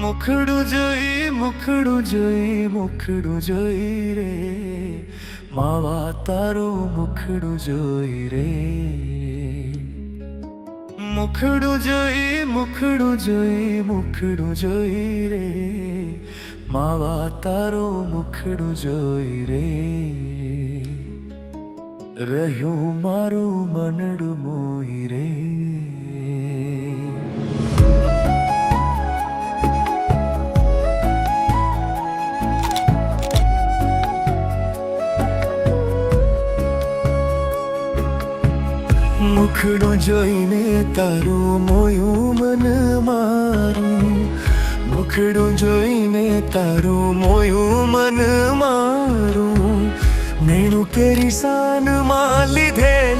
મુખડું જોઈ રે માવા તારું મુખડું જોઈ રે મુખડું જોઈ રે માવા તારું મુખડું જોઈ રે રહ્યું મારું મનડું મોઈ રે મુખડું જોઈને તારું મોયું મન મારું મુખડું જોઈને તારું મોયું મન મારું નેણું કેરી સાનમાં લીધેલ